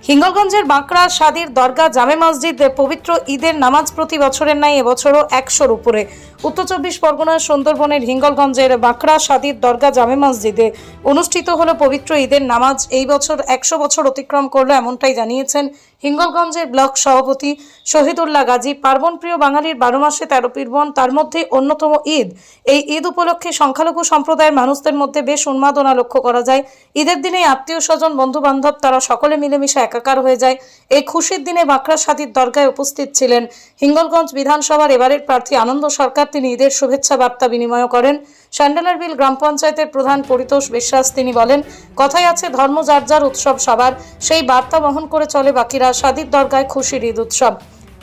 হিঙ্গলগঞ্জের বাঁকড়া সাদির দরগা জামে মসজিদে পবিত্র ঈদের নামাজ প্রতি বছরের ন্যায় এবছরও 100-র উপরে। উত্তর চব্বিশ পরগনার সুন্দরবনের হিঙ্গলগঞ্জের বাঁকড়া সাদির দরগা জামে মসজিদে অনুষ্ঠিত হলো পবিত্র ঈদের নামাজ। এই বছর 100 বছর অতিক্রম করলো, এমনটাই জানিয়েছেন হিঙ্গলগঞ্জের ব্লক সভাপতি শহীদুল্লাহ গাজী। পার্বণপ্রিয় বাঙালির 12 মাসে 13 পার্বণ, তার মধ্যে অন্যতম ঈদ। এই ঈদ উপলক্ষে সংখ্যালঘু সম্প্রদায়ের মানুষদের মধ্যে বেশ উন্মাদনা লক্ষ্য করা যায়। ঈদের দিনে আত্মীয় স্বজন, বন্ধু বান্ধব তারা সকলে মিলেমিশে একাকার হয়ে যায়। এই খুশির দিনে বাঁকড়া সাদির দরগায় উপস্থিত ছিলেন হিঙ্গলগঞ্জ বিধানসভার এবারের প্রার্থী আনন্দ সরকার। তিনি ঈদের শুভেচ্ছা বার্তা বিনিময় করেন। স্যান্ডেলারবিল গ্রাম পঞ্চায়েতের প্রধান পরিতোষ বিশ্বাস তিনি বলেন, কথায় আছে ধর্ম যার যার, উৎসব সবার। সেই বার্তা বহন করে চলে বাকিরা সাদির দরগায় খুশির ঈদ উৎসব।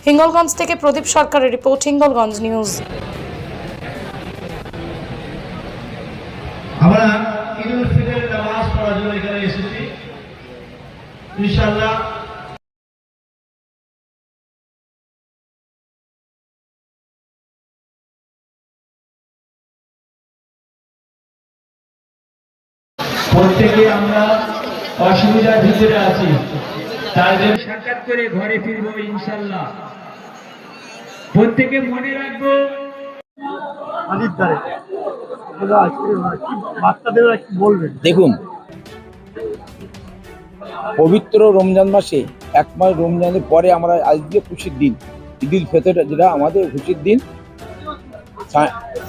হিঙ্গলগঞ্জ থেকে প্রদীপ সরকারের রিপোর্ট, হিঙ্গলগঞ্জ নিউজ। আমরা ঈদুল ফিতরের নামাজ পড়ার জন্য এখানে এসেছি। ইনশাআল্লাহ প্রত্যেকে আমরা অসুবিধার ভিতরে আছি, তার জন্য সাক্ষাৎ করে ঘরে ফিরবো ইনশাআল্লাহ। প্রত্যেকে মনে রাখবো দেখুন, পবিত্র রমজান মাসে 1 মাস রমজানের পরে আমরা আজকে খুশির দিন ঈদুল ফিতর, যেটা আমাদের খুশির দিন।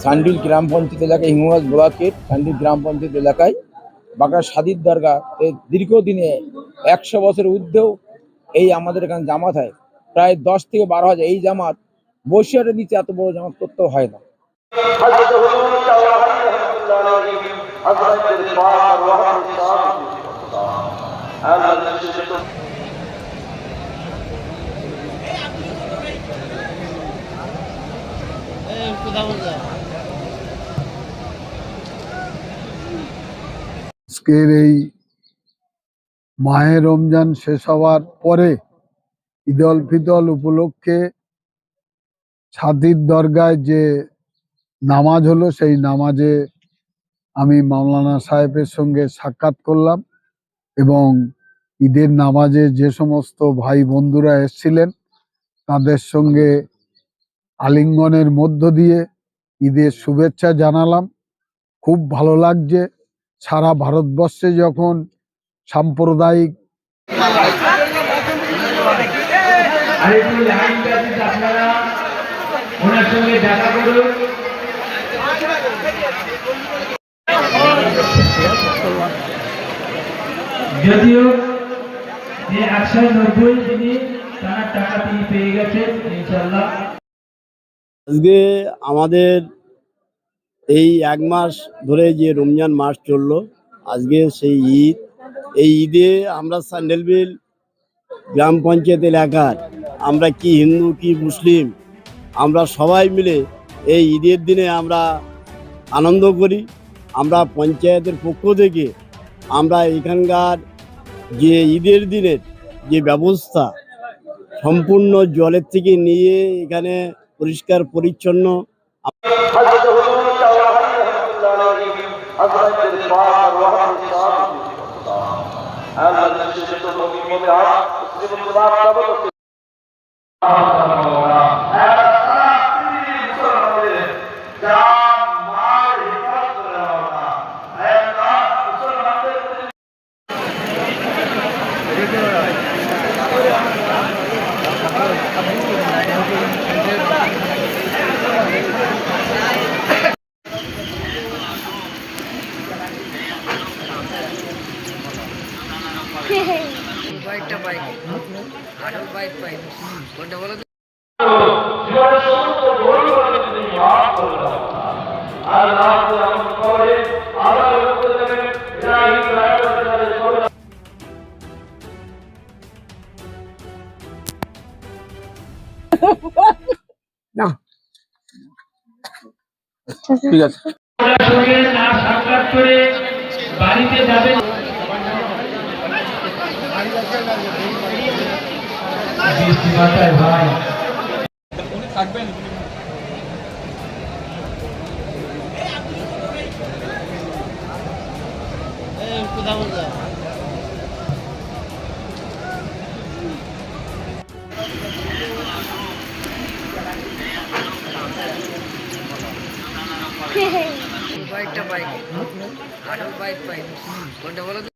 সান্ডিল গ্রাম পঞ্চায়েত এলাকায়, হিঙ্গলগঞ্জ ব্লকের সান্ডিল গ্রাম পঞ্চায়েত এলাকায় বাঁকড়া সাদির দরগা দীর্ঘদিনে 100 বছরের ঊর্ধ্বেও এই আমাদের এখানে জামাত হয়। প্রায় 10 থেকে 12 হাজার। এই জামাত বসিরহাটের নিচে এত বড় জামাত করতেও হয় না। আজকের এই মাহে রমজান শেষ হওয়ার পরে ঈদুল ফিতর উপলক্ষে সাদির দরগায় যে নামাজ হলো, সেই নামাজে আমি মাওলানা সাহেবের সঙ্গে সাক্ষাৎ করলাম এবং ঈদের নামাজে যে সমস্ত ভাই বন্ধুরা এসেছিলেন তাদের সঙ্গে আলিঙ্গনের মধ্য দিয়ে ঈদের শুভেচ্ছা জানালাম। খুব ভালো লাগছে। সারা ভারতবর্ষে যখন সাম্প্রদায়িক যদিও 190 দিনে তারা টাকা পেয়ে গেছে ইনশাআল্লাহ। আজকে আমাদের এই 1 মাস ধরে যে রমজান মাস চললো, আজকে সেই ঈদ। এই ঈদে আমরা স্যান্ডেলবিল গ্রাম পঞ্চায়েত এলাকার আমরা কি হিন্দু কি মুসলিম, আমরা সবাই মিলে এই ঈদের দিনে আমরা আনন্দ করি। আমরা পঞ্চায়েতের পক্ষ থেকে আমরা এখানকার যে ঈদের দিনের যে ব্যবস্থা, সম্পূর্ণ জলের থেকে নিয়ে এখানে পরিষ্কার পরিচ্ছন্ন না ঠিক আছে। সাক্ষাৎ করে বাড়িতে যাবেন। ভাই থাকবেন। বাইকটা বাইক আসল বাইক পাই কোনটা বলো তো?